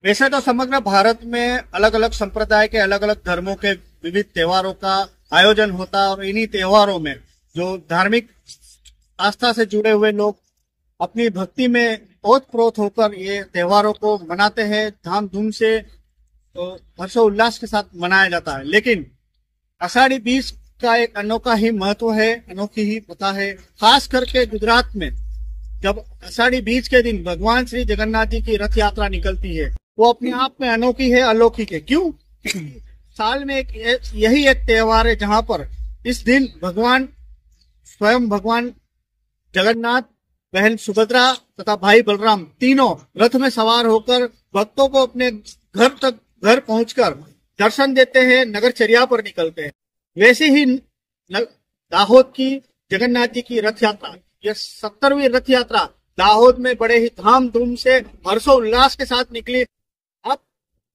वैसे तो समग्र भारत में अलग अलग संप्रदाय के अलग अलग धर्मों के विविध त्योहारों का आयोजन होता है और इन्हीं त्योहारों में जो धार्मिक आस्था से जुड़े हुए लोग अपनी भक्ति में ओतप्रोत होकर ये त्योहारों को मनाते हैं। धामधूम से तो हर्षोल्लास के साथ मनाया जाता है। लेकिन आषाढ़ी बीज का एक अनोखा ही महत्व है, अनोखी ही प्रथा है। खास करके गुजरात में जब आषाढ़ी बीज के दिन भगवान श्री जगन्नाथ जी की रथ यात्रा निकलती है, वो अपने आप में अनोखी है, अलौकिक है। क्यों? साल में यही एक त्योहार है जहां पर इस दिन स्वयं भगवान जगन्नाथ, बहन सुभद्रा तथा भाई बलराम तीनों रथ में सवार होकर भक्तों को अपने घर पहुंचकर दर्शन देते हैं, नगरचर्या पर निकलते हैं। वैसे ही दाहोद की जगन्नाथ जी की रथ यात्रा, यह 70वीं रथ यात्रा दाहोद में बड़े ही धामधूम से हर्षोल्लास के साथ निकली। आप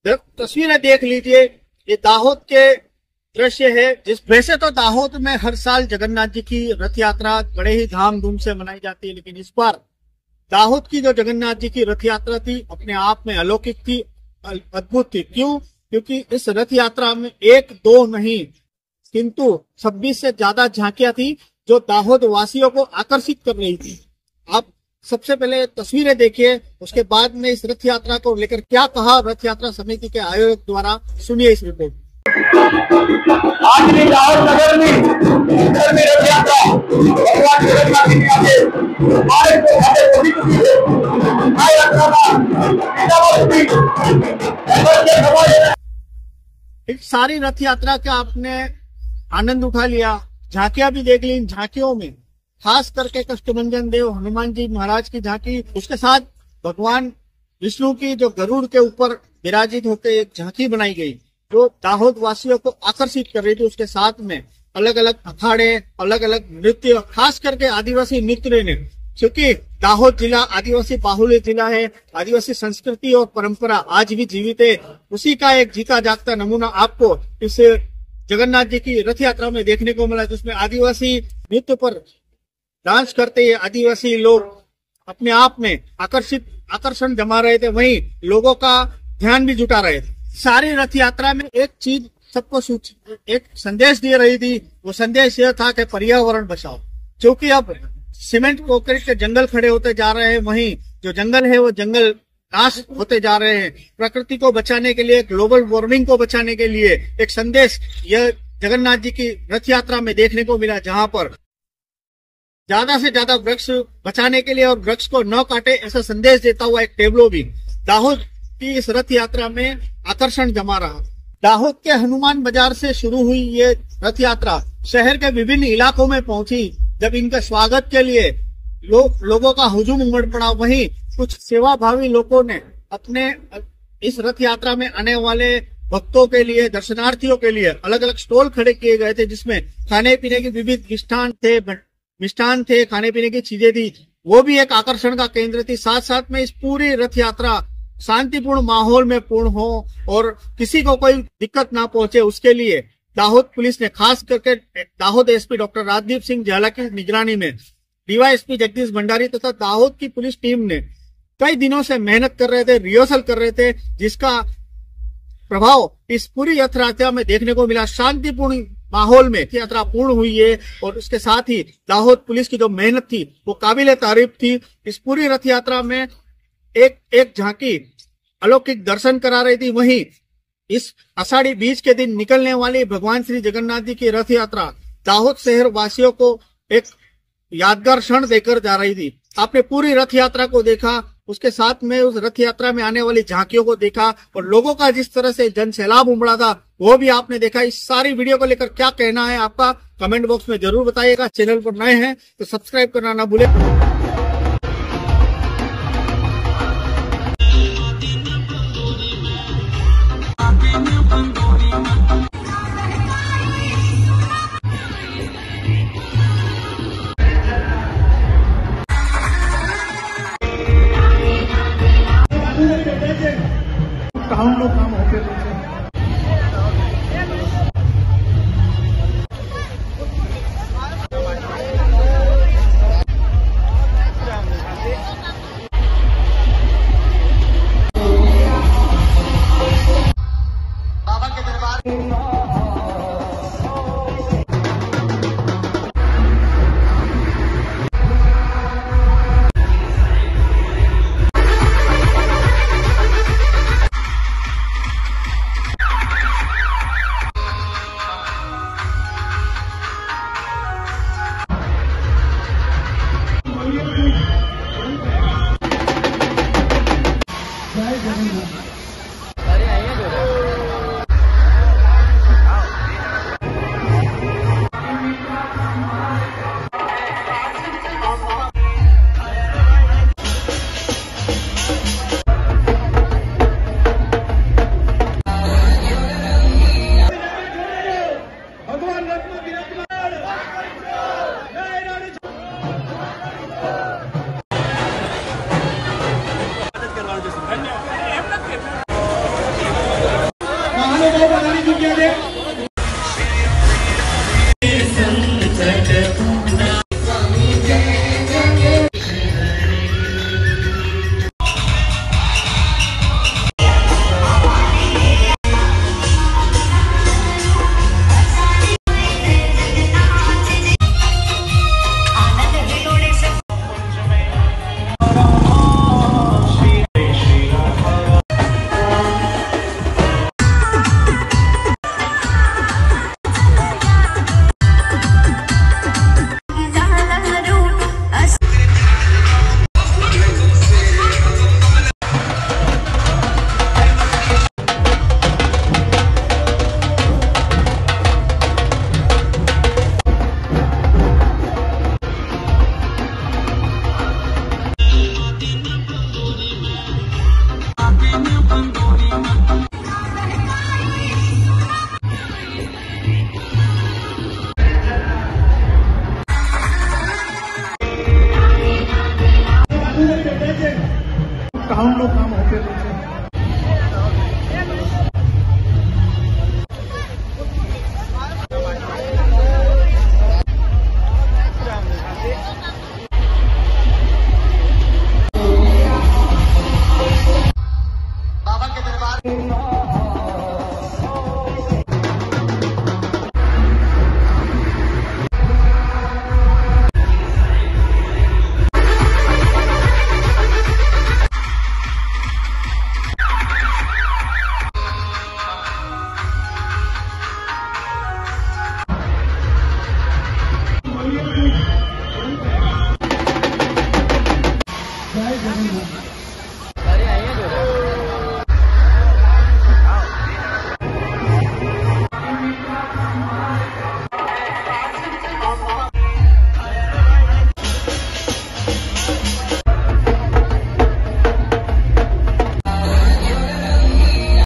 तस्वीरें देख लीजिए, ये दाहोद के दृश्य है। वैसे तो दाहोद में हर साल जगन्नाथ जी की रथ यात्रा बड़े ही धामधूम से मनाई जाती है, लेकिन इस बार दाहोद की जो जगन्नाथ जी की रथ यात्रा थी अपने आप में अलौकिक थी, अद्भुत थी। क्यों? क्योंकि इस रथ यात्रा में 1-2 नहीं किंतु 26 से ज्यादा झांकियां थी जो दाहोद वासियों को आकर्षित कर रही थी। आप सबसे पहले तस्वीरें देखिए, उसके बाद में इस रथ यात्रा को लेकर क्या कहा रथ यात्रा समिति के आयोजक द्वारा, सुनिए इस रिपोर्ट। आज भी दाहोद नगर में रथ यात्रा भगवान जगन्नाथ जी के इस सारी रथ यात्रा का आपने आनंद उठा लिया, झांकियां भी देख ली। इन झांकियों में खास करके कष्टभंजन देव हनुमान जी महाराज की झांकी, उसके साथ भगवान विष्णु की जो गरुड़ के ऊपर विराजित होकर एक झांकी बनाई गई जो दाहोद वासियों को आकर्षित कर रही थी। उसके साथ में अलग अलग अखाड़े, अलग अलग नृत्य, खास करके आदिवासी नृत्य ने, क्योंकि दाहोद जिला आदिवासी बाहुल्य जिला है, आदिवासी संस्कृति और परंपरा आज भी जीवित है। उसी का एक जीता जागता नमूना आपको इस जगन्नाथ जी की रथ यात्रा में देखने को मिला, जिसमें आदिवासी नृत्य पर डांस करते हुए आदिवासी लोग अपने आप में आकर्षण जमा रहे थे, वहीं लोगों का ध्यान भी जुटा रहे थे। सारी रथ यात्रा में एक चीज सबको एक संदेश दे रही थी, वो संदेश यह था कि पर्यावरण बचाओ। क्योंकि अब सीमेंट कंक्रीट के जंगल खड़े होते जा रहे हैं, वहीं जो जंगल है वो जंगल नाश होते जा रहे हैं। प्रकृति को बचाने के लिए, ग्लोबल वार्मिंग को बचाने के लिए एक संदेश यह जगन्नाथ जी की रथ यात्रा में देखने को मिला, जहां पर ज्यादा से ज्यादा वृक्ष बचाने के लिए और वृक्ष को न काटे ऐसा संदेश देता हुआ एक टेबलो भी दाहोद की इस रथ यात्रा में आकर्षण जमा रहा। दाहोद के हनुमान बाजार से शुरू हुई ये रथ यात्रा शहर के विभिन्न इलाकों में पहुंची। जब इनके स्वागत के लिए लोगों का हुजूम उमड़ पड़ा, वहीं कुछ सेवाभावी लोगों ने अपने इस रथ यात्रा में आने वाले भक्तों के लिए, दर्शनार्थियों के लिए अलग अलग स्टॉल खड़े किए गए थे, जिसमें खाने पीने के विविध मिष्ठान थे, खाने पीने की चीजें थी। वो भी एक आकर्षण का केंद्र थी। साथ साथ में इस पूरी रथ यात्रा शांतिपूर्ण माहौल में पूर्ण हो और किसी को कोई दिक्कत ना पहुंचे, उसके लिए दाहोद पुलिस ने, खास करके दाहोद एसपी डॉक्टर राजदीप सिंह झाला की निगरानी में डीवाईएसपी जगदीश भंडारी तथा दाहोद की पुलिस टीम ने कई दिनों से मेहनत कर रहे थे, रिहर्सल कर रहे थे, जिसका प्रभाव इस पूरी रथ यात्रा में देखने को मिला। शांतिपूर्ण माहौल में यात्रा पूर्ण हुई है और उसके साथ ही दाहोद पुलिस की जो मेहनत थी वो काबिले तारीफ थी। इस पूरी रथ यात्रा में एक झांकी अलौकिक दर्शन करा रही थी, वहीं इस आषाढ़ी बीज के दिन निकलने वाली भगवान श्री जगन्नाथ जी की रथ यात्रा दाहोद शहर वासियों को एक यादगार क्षण देकर जा रही थी। आपने पूरी रथ यात्रा को देखा, उसके साथ में उस रथ यात्रा में आने वाली झांकियों को देखा और लोगों का जिस तरह से जन सैलाब उमड़ा था वो भी आपने देखा। इस सारी वीडियो को लेकर क्या कहना है आपका, कमेंट बॉक्स में जरूर बताइएगा। चैनल पर नए हैं तो सब्सक्राइब करना ना भूलें। हम लोग काम होते नहीं होगा।